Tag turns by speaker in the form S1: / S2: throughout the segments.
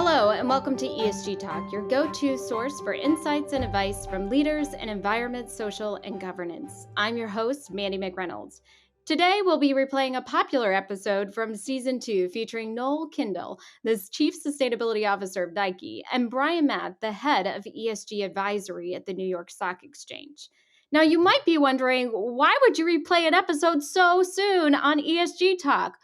S1: Hello, and welcome to ESG Talk, your go-to source for insights and advice from leaders in environment, social, and governance. I'm your host, Mandi McReynolds. Today, we'll be replaying a popular episode from Season 2 featuring Noel Kinder, the Chief Sustainability Officer of Nike, and Brian Matt, the Head of ESG Advisory at the New York Stock Exchange. Now, you might be wondering, why would you replay an episode so soon on ESG Talk?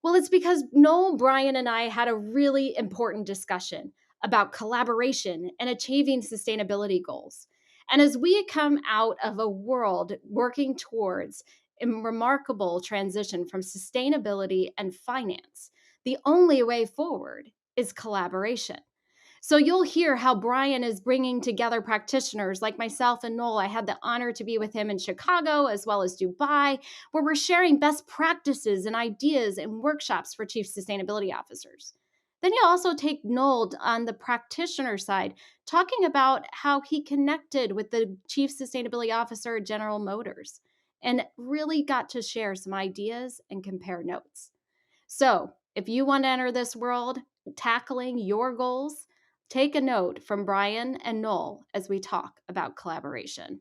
S1: Well, it's because Noel, Brian, and I had a really important discussion about collaboration and achieving sustainability goals. And as we come out of a world working towards a remarkable transition from sustainability and finance, the only way forward is collaboration. So you'll hear how Brian is bringing together practitioners like myself and Noel. I had the honor to be with him in Chicago as well as Dubai, where we're sharing best practices and ideas and workshops for chief sustainability officers. Then you'll also take Noel on the practitioner side, talking about how he connected with the chief sustainability officer at General Motors and really got to share some ideas and compare notes. So if you want to enter this world tackling your goals, take a note from Brian and Noel as we talk about collaboration.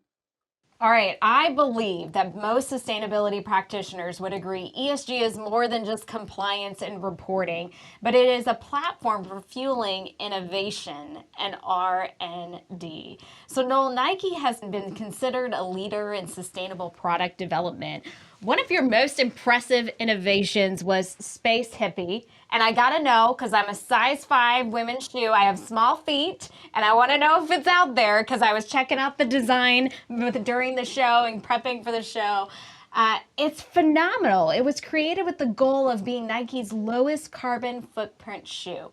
S2: All right, I believe that most sustainability practitioners would agree ESG is more than just compliance and reporting, but it is a platform for fueling innovation and R&D. So Noel, Nike has been considered a leader in sustainable product development. One of your most impressive innovations was Space Hippie. And I gotta know, because I'm a size 5 women's shoe, I have small feet, and I wanna know if it's out there, because I was checking out the design during the show and prepping for the show. It's phenomenal. It was created with the goal of being Nike's lowest carbon footprint shoe.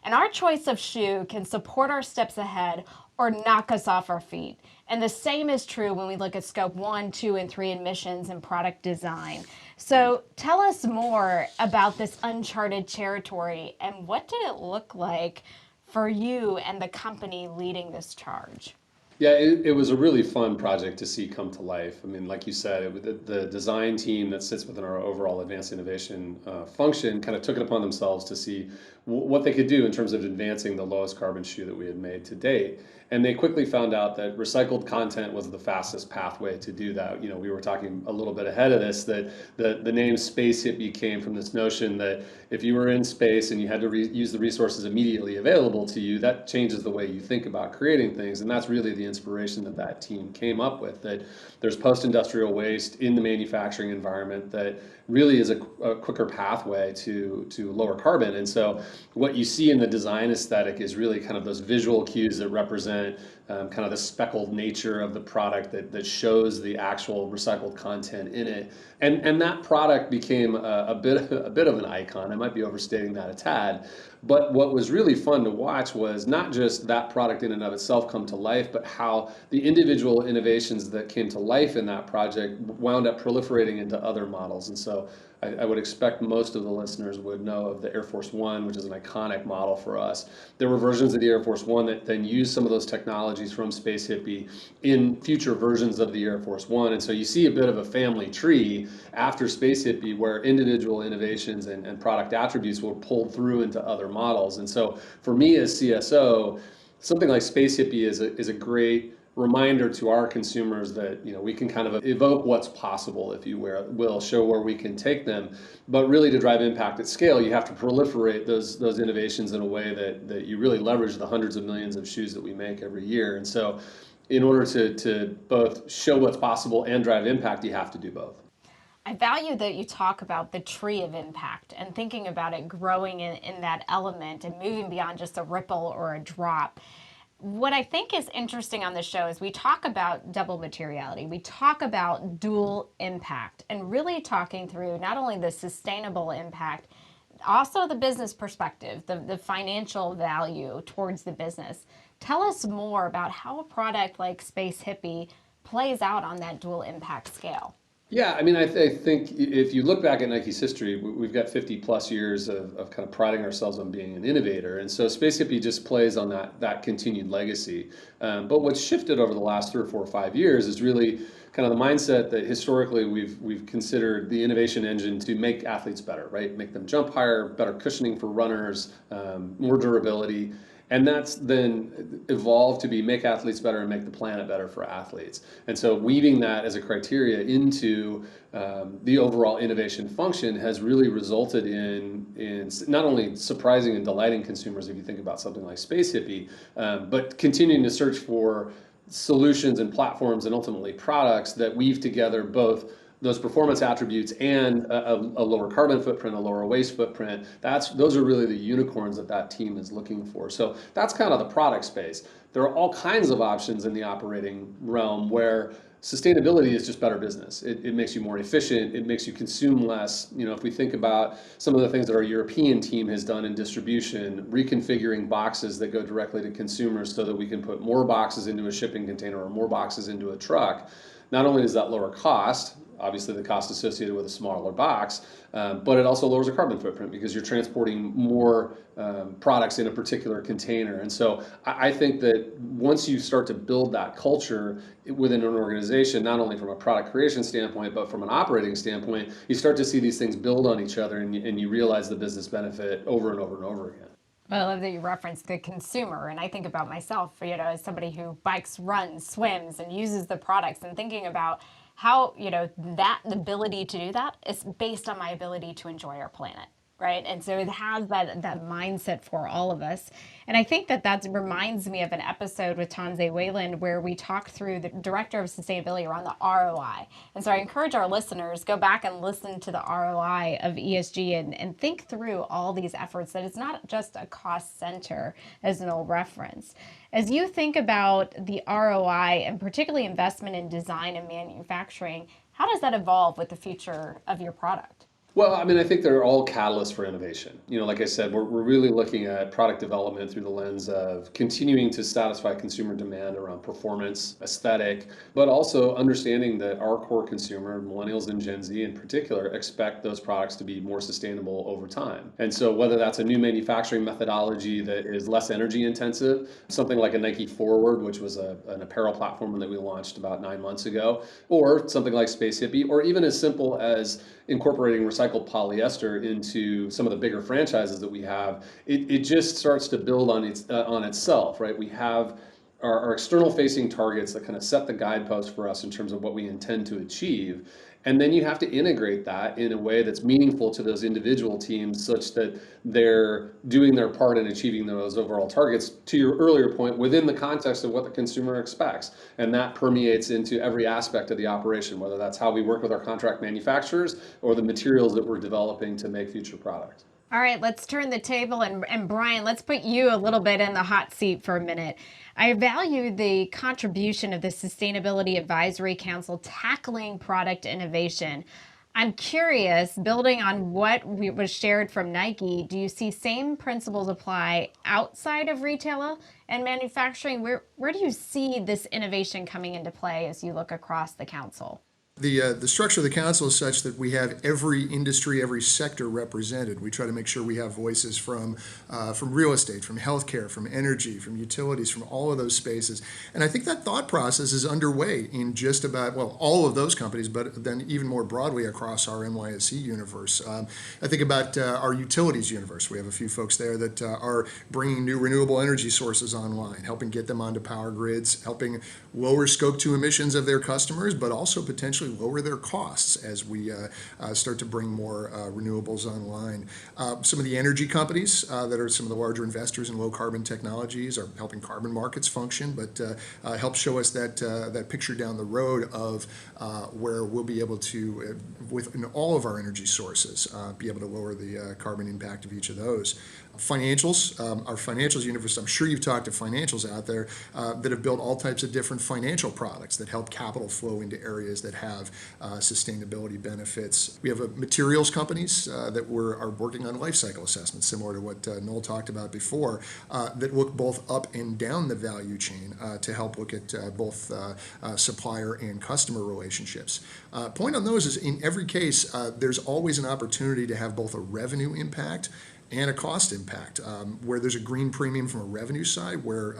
S2: And our choice of shoe can support our steps ahead or knock us off our feet. And the same is true when we look at scope 1, 2, and 3 emissions and product design. So tell us more about this uncharted territory and what did it look like for you and the company leading this charge?
S3: Yeah, it was a really fun project to see come to life. I mean, like you said, the design team that sits within our overall advanced innovation function kind of took it upon themselves to see what they could do in terms of advancing the lowest carbon shoe that we had made to date. And they quickly found out that recycled content was the fastest pathway to do that. You know, we were talking a little bit ahead of this that the name Space Hippie came from this notion that if you were in space and you had to use the resources immediately available to you, that changes the way you think about creating things. And that's really the inspiration that team came up with, that there's post-industrial waste in the manufacturing environment that really is a quicker pathway to lower carbon. And so what you see in the design aesthetic is really kind of those visual cues that represent kind of the speckled nature of the product that shows the actual recycled content in it. And that product became a bit of an icon. I might be overstating that a tad. But what was really fun to watch was not just that product in and of itself come to life, but how the individual innovations that came to life in that project wound up proliferating into other models. And so I would expect most of the listeners would know of the Air Force One, which is an iconic model for us. There were versions of the Air Force One that then used some of those technologies from Space Hippie in future versions of the Air Force One. And so you see a bit of a family tree after Space Hippie where individual innovations and product attributes were pulled through into other models. And so for me as CSO, something like Space Hippie is a great reminder to our consumers that, you know, we can kind of evoke what's possible, if you will, show where we can take them. But really to drive impact at scale, you have to proliferate those innovations in a way that you really leverage the hundreds of millions of shoes that we make every year. And so in order to both show what's possible and drive impact, you have to do both.
S2: I value that you talk about the tree of impact and thinking about it growing in that element and moving beyond just a ripple or a drop. What I think is interesting on this show is we talk about double materiality. We talk about dual impact and really talking through not only the sustainable impact, also the business perspective, the financial value towards the business. Tell us more about how a product like Space Hippie plays out on that dual impact scale.
S3: Yeah, I mean, I think if you look back at Nike's history, we've got 50 plus years of kind of priding ourselves on being an innovator. And so Space Hippie just plays on that continued legacy. But what's shifted over the last 3 or 4 or 5 years is really kind of the mindset that historically we've considered the innovation engine to make athletes better, right? Make them jump higher, better cushioning for runners, more durability. And that's then evolved to be make athletes better and make the planet better for athletes. And so weaving that as a criteria into the overall innovation function has really resulted in not only surprising and delighting consumers if you think about something like Space Hippie, but continuing to search for solutions and platforms and ultimately products that weave together both those performance attributes and a lower carbon footprint, a lower waste footprint. Those are really the unicorns that team is looking for. So that's kind of the product space. There are all kinds of options in the operating realm where sustainability is just better business. It makes you more efficient. It makes you consume less. If we think about some of the things that our European team has done in distribution, reconfiguring boxes that go directly to consumers so that we can put more boxes into a shipping container or more boxes into a truck. Not only does that lower cost, obviously the cost associated with a smaller box, but it also lowers the carbon footprint because you're transporting more products in a particular container. And so I think that once you start to build that culture within an organization, not only from a product creation standpoint, but from an operating standpoint, you start to see these things build on each other and you realize the business benefit over and over and over again.
S2: Well, I love that you referenced the consumer, and I think about myself, as somebody who bikes, runs, swims, and uses the products, and thinking about how, that the ability to do that is based on my ability to enjoy our planet. Right. And so it has that mindset for all of us. And I think that reminds me of an episode with Tanze Wayland where we talked through the director of sustainability around the ROI. And so I encourage our listeners, go back and listen to the ROI of ESG and think through all these efforts, that it's not just a cost center, as Noel referenced. As you think about the ROI and particularly investment in design and manufacturing, how does that evolve with the future of your product?
S3: Well, I mean, I think they're all catalysts for innovation. Like I said, we're really looking at product development through the lens of continuing to satisfy consumer demand around performance, aesthetic, but also understanding that our core consumer, millennials and Gen Z in particular, expect those products to be more sustainable over time. And so whether that's a new manufacturing methodology that is less energy intensive, something like a Nike Forward, which was an apparel platform that we launched about 9 months ago, or something like Space Hippie, or even as simple as incorporating recycled polyester into some of the bigger franchises that we have, it just starts to build on itself, right? We have our external facing targets that kind of set the guidepost for us in terms of what we intend to achieve. And then you have to integrate that in a way that's meaningful to those individual teams such that they're doing their part in achieving those overall targets, to your earlier point, within the context of what the consumer expects. And that permeates into every aspect of the operation, whether that's how we work with our contract manufacturers or the materials that we're developing to make future products.
S2: All right, let's turn the table, and Brian, let's put you a little bit in the hot seat for a minute. I value the contribution of the Sustainability Advisory Council tackling product innovation. I'm curious, building on what was shared from Nike, do you see same principles apply outside of retail and manufacturing? Where do you see this innovation coming into play as you look across the council?
S4: The structure of the council is such that we have every industry, every sector represented. We try to make sure we have voices from real estate, from healthcare, from energy, from utilities, from all of those spaces. And I think that thought process is underway in just about, all of those companies, but then even more broadly across our NYSE universe. I think about our utilities universe. We have a few folks there that are bringing new renewable energy sources online, helping get them onto power grids, helping lower scope 2 emissions of their customers, but also potentially lower their costs as we start to bring more renewables online. Some of the energy companies that are some of the larger investors in low carbon technologies are helping carbon markets function, but help show us that picture down the road of where we'll be able to, within all of our energy sources, be able to lower the carbon impact of each of those. Financials, our financials universe, I'm sure you've talked to financials out there that have built all types of different financial products that help capital flow into areas that have have sustainability benefits. We have materials companies that are working on life cycle assessments, similar to what Noel talked about before, that look both up and down the value chain to help look at both supplier and customer relationships. Point on those is in every case, there's always an opportunity to have both a revenue impact and a cost impact, where there's a green premium from a revenue side, where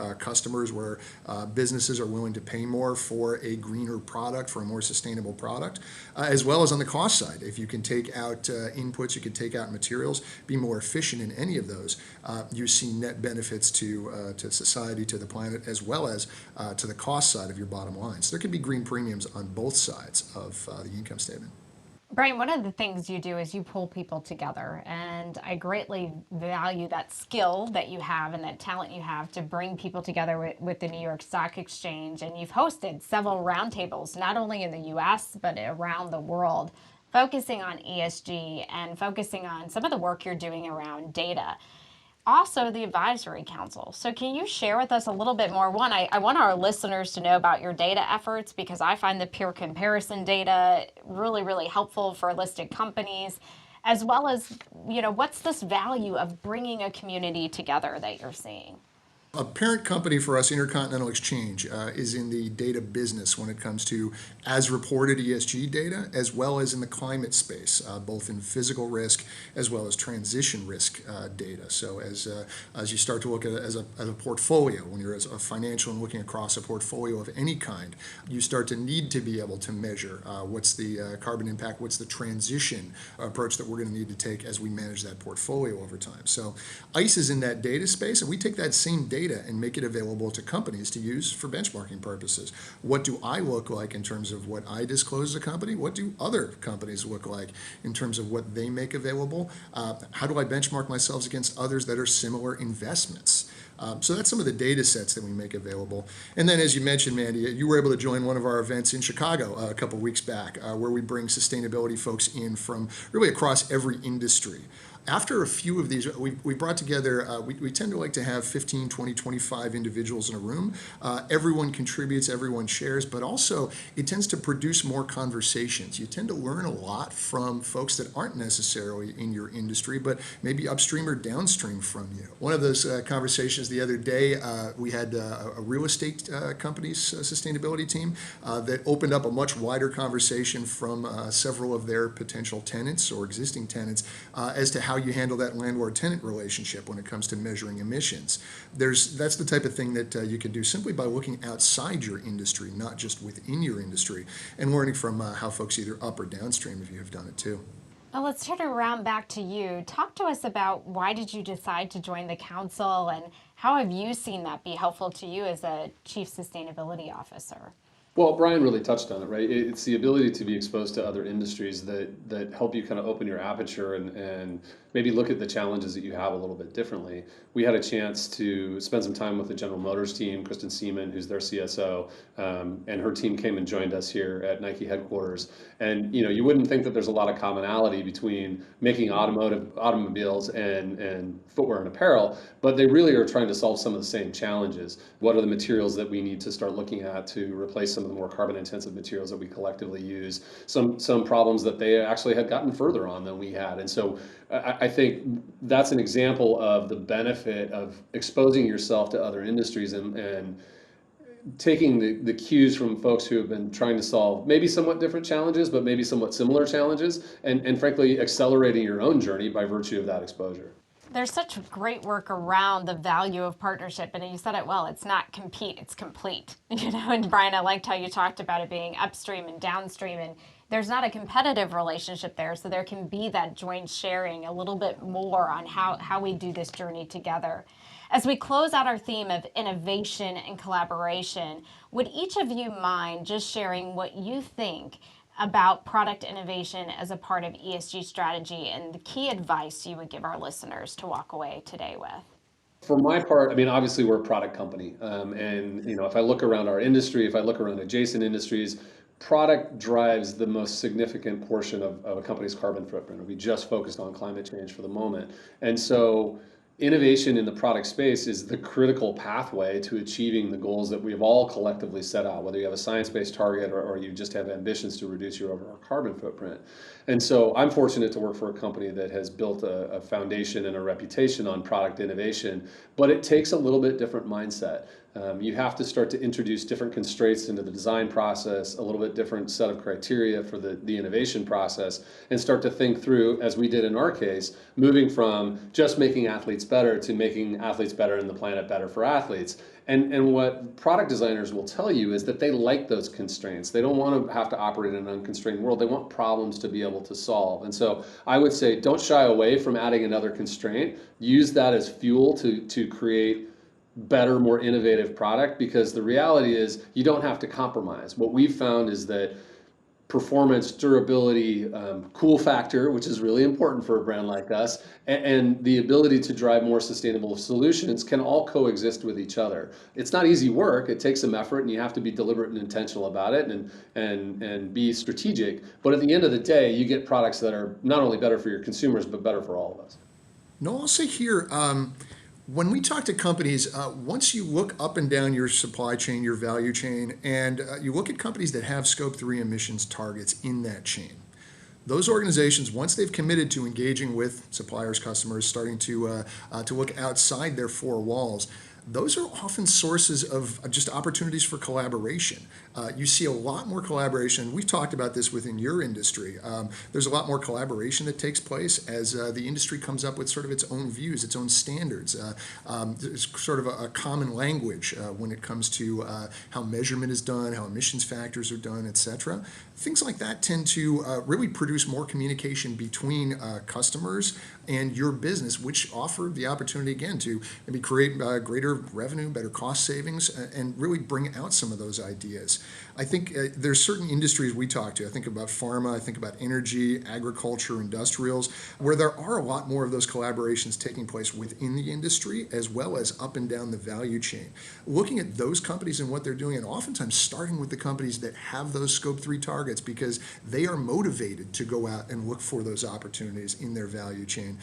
S4: businesses are willing to pay more for a greener product, for a more sustainable product, as well as on the cost side. If you can take out inputs, you can take out materials, be more efficient in any of those, you see net benefits to society, to the planet, as well as to the cost side of your bottom line. So there can be green premiums on both sides of the income statement.
S2: Brian, one of the things you do is you pull people together, and I greatly value that skill that you have and that talent you have to bring people together with the New York Stock Exchange. And you've hosted several roundtables, not only in the US, but around the world, focusing on ESG and focusing on some of the work you're doing around data. Also the advisory council. So can you share with us a little bit more? One, I want our listeners to know about your data efforts, because I find the peer comparison data really, really helpful for listed companies, as well as, what's this value of bringing a community together that you're seeing?
S4: A parent company for us, Intercontinental Exchange, is in the data business when it comes to as reported ESG data, as well as in the climate space, both in physical risk as well as transition risk data. So as you start to look at it as a portfolio, when you're as a financial and looking across a portfolio of any kind, you start to need to be able to measure what's the carbon impact, what's the transition approach that we're going to need to take as we manage that portfolio over time. So ICE is in that data space, and we take that same data and make it available to companies to use for benchmarking purposes. What do I look like in terms of what I disclose as a company? What do other companies look like in terms of what they make available? How do I benchmark myself against others that are similar investments? So that's some of the data sets that we make available. And then, as you mentioned, Mandy, you were able to join one of our events in Chicago a couple weeks back, where we bring sustainability folks in from really across every industry. After a few of these, we brought together, we tend to like to have 15, 20, 25 individuals in a room. Everyone contributes, everyone shares, but also it tends to produce more conversations. You tend to learn a lot from folks that aren't necessarily in your industry, but maybe upstream or downstream from you. One of those conversations the other day, we had a real estate company's sustainability team that opened up a much wider conversation from several of their potential tenants or existing tenants as to how you handle that landlord-tenant relationship when it comes to measuring emissions. That's the type of thing that you can do simply by looking outside your industry, not just within your industry, and learning from how folks either up or downstream if you have done it too.
S2: Well, let's turn it around back to you. Talk to us about why did you decide to join the council, and how have you seen that be helpful to you as a chief sustainability officer?
S3: Well, Brian really touched on it, right? It's the ability to be exposed to other industries that help you kind of open your aperture and maybe look at the challenges that you have a little bit differently. We had a chance to spend some time with the General Motors team, Kristen Seaman, who's their CSO, and her team came and joined us here at Nike headquarters. And you wouldn't think that there's a lot of commonality between making automobiles and footwear and apparel, but they really are trying to solve some of the same challenges. What are the materials that we need to start looking at to replace some of the more carbon intensive materials that we collectively use? Some problems that they actually had gotten further on than we had. And so I think that's an example of the benefit of exposing yourself to other industries and taking the cues from folks who have been trying to solve maybe somewhat different challenges, but maybe somewhat similar challenges, and frankly, accelerating your own journey by virtue of that exposure.
S2: There's such great work around the value of partnership, and you said it well, it's not compete, it's complete. And Brian, I liked how you talked about it being upstream and downstream, and there's not a competitive relationship there, so there can be that joint sharing a little bit more on how we do this journey together. As we close out our theme of innovation and collaboration, would each of you mind just sharing what you think about product innovation as a part of ESG strategy and the key advice you would give our listeners to walk away today with?
S3: For my part, I mean, obviously we're a product company, and if I look around our industry, if I look around adjacent industries, product drives the most significant portion of a company's carbon footprint. We just focused on climate change for the moment, and so innovation in the product space is the critical pathway to achieving the goals that we've all collectively set out, whether you have a science-based target or you just have ambitions to reduce your overall carbon footprint. And so I'm fortunate to work for a company that has built a foundation and a reputation on product innovation, but it takes a little bit different mindset. You have to start to introduce different constraints into the design process, a little bit different set of criteria for the innovation process, and start to think through, as we did in our case, moving from just making athletes better to making athletes better and the planet better for athletes. And what product designers will tell you is that they like those constraints. They don't want to have to operate in an unconstrained world. They want problems to be able to solve. And so I would say don't shy away from adding another constraint. Use that as fuel to create better, more innovative product, because the reality is you don't have to compromise. What we've found is that performance, durability, cool factor, which is really important for a brand like us, and the ability to drive more sustainable solutions can all coexist with each other. It's not easy work. It takes some effort, and you have to be deliberate and intentional about it, and be strategic. But at the end of the day, you get products that are not only better for your consumers, but better for all of us.
S4: No, I'll say here, when we talk to companies, once you look up and down your supply chain, your value chain, and you look at companies that have Scope 3 emissions targets in that chain, those organizations, once they've committed to engaging with suppliers, customers, starting to look outside their four walls, those are often sources of just opportunities for collaboration. You see a lot more collaboration. We've talked about this within your industry. There's a lot more collaboration that takes place as the industry comes up with sort of its own views, its own standards. There's sort of a common language when it comes to how measurement is done, how emissions factors are done, et cetera. Things like that tend to really produce more communication between customers and your business, which offer the opportunity again to maybe create greater revenue, better cost savings, and really bring out some of those ideas. I think there's certain industries we talk to. I think about pharma, I think about energy, agriculture, industrials, where there are a lot more of those collaborations taking place within the industry as well as up and down the value chain. Looking at those companies and what they're doing, and oftentimes starting with the companies that have those Scope 3 targets because they are motivated to go out and look for those opportunities in their value chain.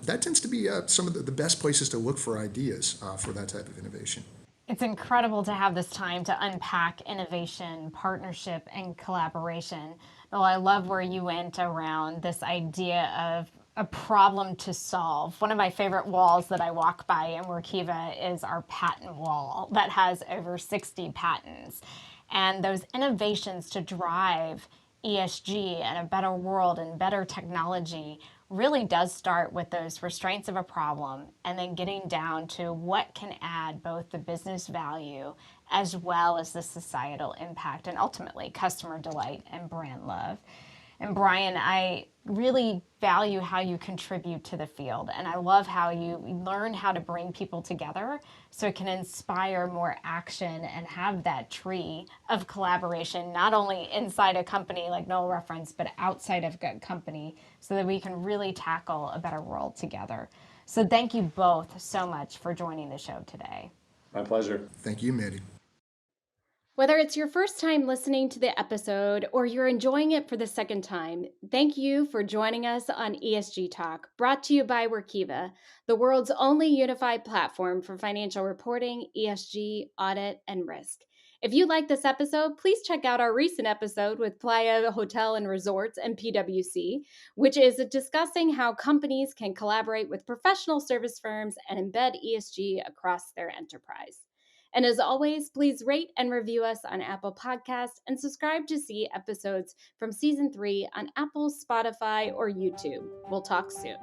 S4: That tends to be some of the best places to look for ideas for that type of innovation.
S2: It's incredible to have this time to unpack innovation, partnership, and collaboration. Well, I love where you went around this idea of a problem to solve. One of my favorite walls that I walk by in Workiva is our patent wall that has over 60 patents. And those innovations to drive ESG and a better world and better technology really does start with those restraints of a problem and then getting down to what can add both the business value as well as the societal impact and ultimately customer delight and brand love. And Brian, I really value how you contribute to the field. And I love how you learn how to bring people together so it can inspire more action and have that tree of collaboration, not only inside a company like Noel referenced, but outside of a company so that we can really tackle a better world together. So thank you both so much for joining the show today.
S3: My pleasure.
S4: Thank you, Mandi.
S1: Whether it's your first time listening to the episode or you're enjoying it for the second time, thank you for joining us on ESG Talk, brought to you by Workiva, the world's only unified platform for financial reporting, ESG, audit, and risk. If you like this episode, please check out our recent episode with Playa Hotel and Resorts and PwC, which is discussing how companies can collaborate with professional service firms and embed ESG across their enterprise. And as always, please rate and review us on Apple Podcasts and subscribe to see episodes from Season 3 on Apple, Spotify, or YouTube. We'll talk soon.